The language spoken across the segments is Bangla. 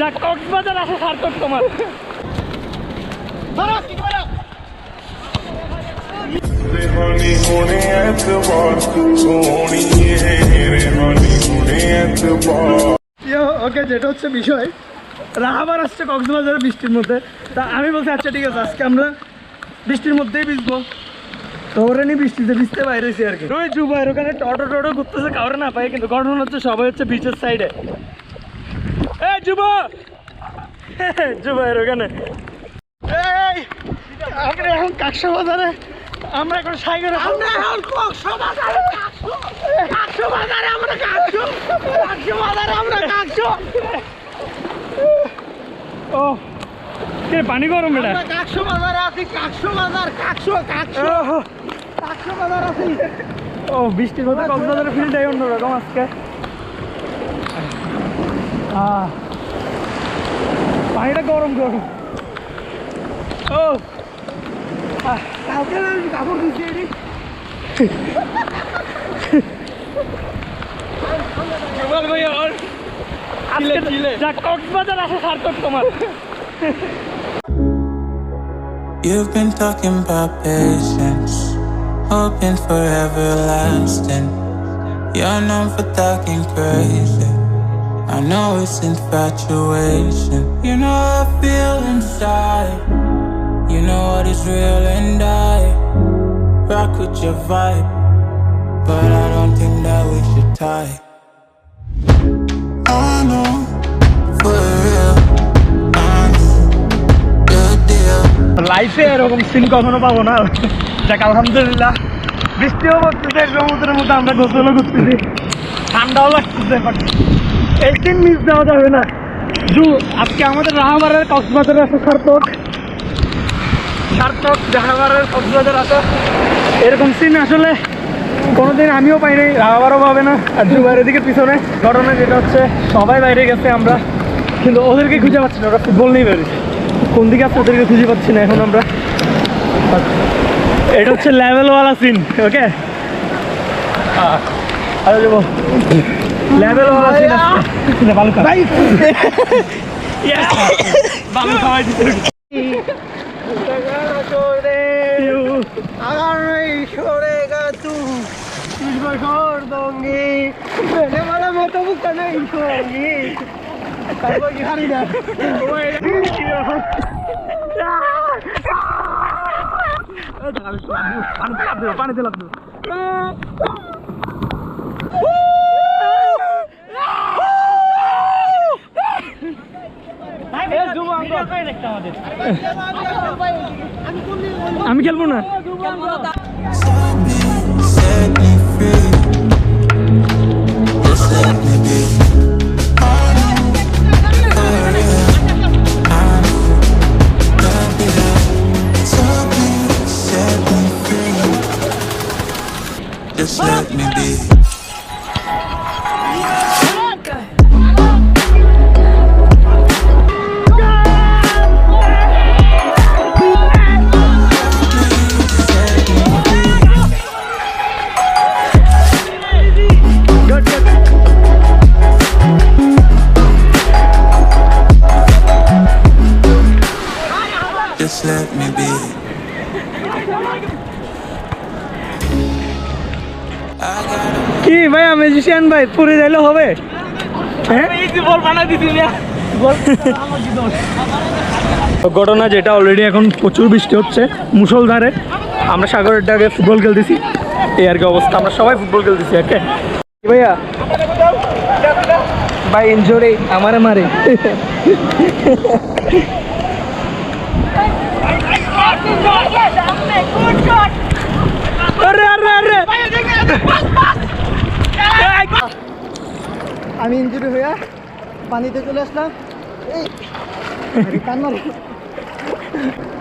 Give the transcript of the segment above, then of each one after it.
যা কক্সবাজার আসা সার্থক তোমার। ওকে, যেটা হচ্ছে বিষয়, রাহাবার আসছে কক্সবাজারে বৃষ্টির মধ্যে। তা আমি বলছি আচ্ছা ঠিক আছে, আজকে আমরা বৃষ্টির মধ্যেই ভিজবো। তো ওরা নিয়ে বৃষ্টিতে ভিজতে বাইরেছি আর কি। ওই জুবাইয়ের ওখানে টোটো ঘুরতেছে, কাউরে না পাই, কিন্তু ঘটনা হচ্ছে সবাই হচ্ছে বিচের সাইডে। এই জুবাইয়ের ওখানে আমরা এখন কক্সবাজারে, আমরা এখন সাইকেল, আমরা এখন কক্সবাজারে, কক্সবাজারে আমরা কক্সবাজারে আমরা ও কে পানি গরম এটা, কক্সবাজারে আছি, কক্সবাজার আছি। ও বৃষ্টির মধ্যে কক্সবাজারের ফিল্ডটাই অন্যরকম আজকে। পানিটা গরম গরম। ও কালকে আমি কাপড় দিচ্ছি এটি। কক্সবাজার আসা সার্থক তোমার। You've been talking about patience, hoping for everlasting. You're known for talking crazy, I know it's infatuation. You know I feel inside, you know what is real, and I rock with your vibe, but I don't think that we should tie. I know for real, I know the deal. লাইফে এরকম সিন কখনো পাবো না। যাক আলহামদুলিল্লাহ, বৃষ্টিও পড়তেছে, সমুদ্রের মধ্যে আমরা গোসলও করতেছি, ঠান্ডাও লাগতেছে। এই সিন মিস দেওয়া যাবে না। আজকে আমাদের রাহাবারের কক্সবাজারে আসা সার্থক, রাহাবারের কক্সবাজার আসা। এরকম সিন আসলে কোনোদিন আমিও পাইনি, রাহাবারও পাবে না। আর জুবাইরের দিকে পিছনে ঘটনা যেটা হচ্ছে, সবাই বাইরে গেছে, আমরা কিন্তু ওদেরকে খুঁজে পাচ্ছি না। ওরা ফুটবল নিয়ে বেরিয়েছে, কোন দিকে আছে ওদেরকে খুঁজে পাচ্ছি না এখন আমরা। এটা হচ্ছে লেভেলওয়ালা সিন। ওকে, লেভেলওয়ালা সিন আছে। বালু খাওয়াই দিতে পানিতে লাগবে। আমি খেলবো না। Set me free, just let me be. Just let me be. Just let me be. কি ভাইয়া ম্যাজিশিয়ান ভাই, পুরে যাইলে হবে? ঘটনা যেটা, অলরেডি এখন প্রচুর বৃষ্টি হচ্ছে মুষলধারে। আমরা সাগরের ডাকে ফুটবল খেলতেছি, এই আর কি অবস্থা। আমরা সবাই ফুটবল খেলতেছি। ওকে ভাইয়া, ভাই ইনজুরি আমারে মারে। আমি ইনজুরি হইয়া পানিতে চলে আসলাম।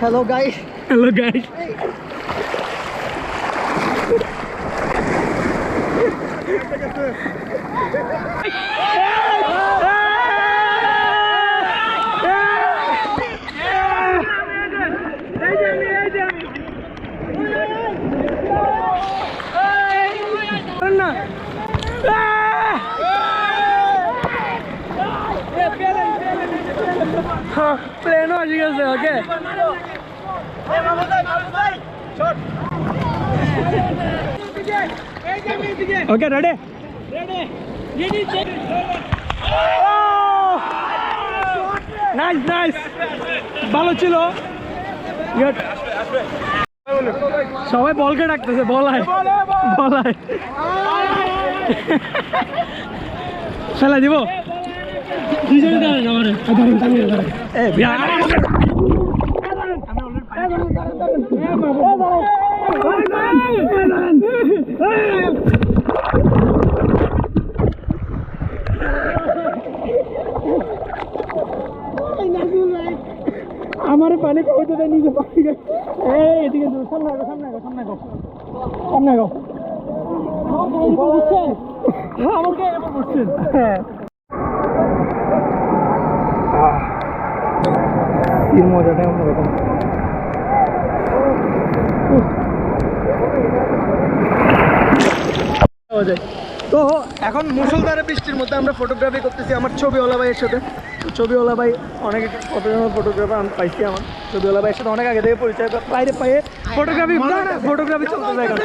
Hello guys, hello guys. প্লেনও আসি গেছে okay okay ready nice nice ভালো ছিল সবাই বলকে ডাকতেছে বলায় বলায় খেলা দিব আমার পানি খাওয়াতে দেয় নিজে পাখি এদিকে সামনে গো সামনে গো সামনে গো সামনে গো আমাকে বলছেন তিন মজাটা অন্যরকম তো এখন মুষলধারে বৃষ্টির মধ্যে আমরা ফটোগ্রাফি করতেছি আমার ছবিওয়ালা ভাইয়ের সাথে ছবিওয়ালা ভাই অনেক প্রফেশনাল ফটোগ্রাফার আমি পাইছি আমার ছবিওয়ালা ভাইয়ের সাথে অনেক আগে থেকে পরিচয় বাইরে পাইয়ে ফটোগ্রাফি চলতেছে এখানে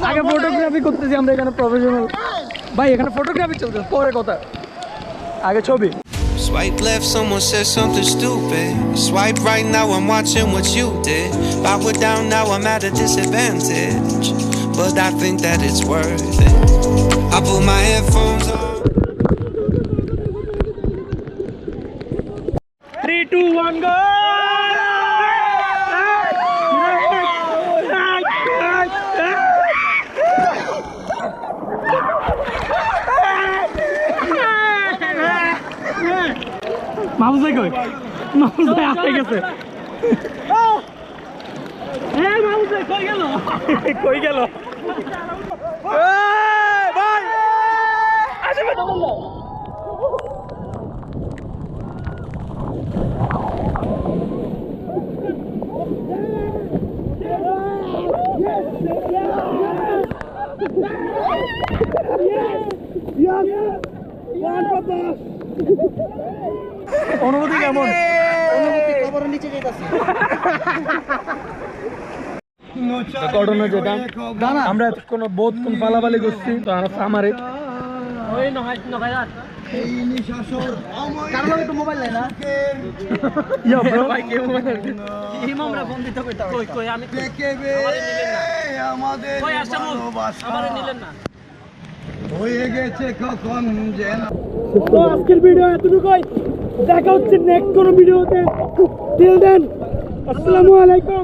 আগে ফটোগ্রাফি করতেছি আমরা এখানে প্রফেশনাল ভাই এখানে ফটোগ্রাফি চলতেছে পরে কথা আগে ছবি Swipe left, someone said something stupid. Swipe right, now I'm watching what you did. Power down, now I'm at a disadvantage. But I think that it's worth it. I put my headphones on. 3, 2, 1, go! Mahfuz কই মাহফুজ ভাই আসতে গেছে মাহফুজ ভাই কই গেল কই গেল ভাই আসবে তো বললো অনুভূতি কেমন অনুভূতি কবরের নিচে যাইতাছে ঘটনা যেটা আমরা কোনো বোধ কোন ফালাফালি করছি তো আমারে ওই নহাই এই নিশাসর কারণ একটু মোবাইল নাই না ইয়া ব্রো ভাই কে মোবাইল ইমামরা ফোন দিতে কইতা কই কই আমি দেখবে আমাদের কই আশরাফুল আমারে নিলেন না হয়ে গেছে কখন যেন তো আজকের ভিডিও এতটুকুই দেখা হচ্ছে নেক্সট কোন ভিডিওতে টিল দেন আসসালামু আলাইকুম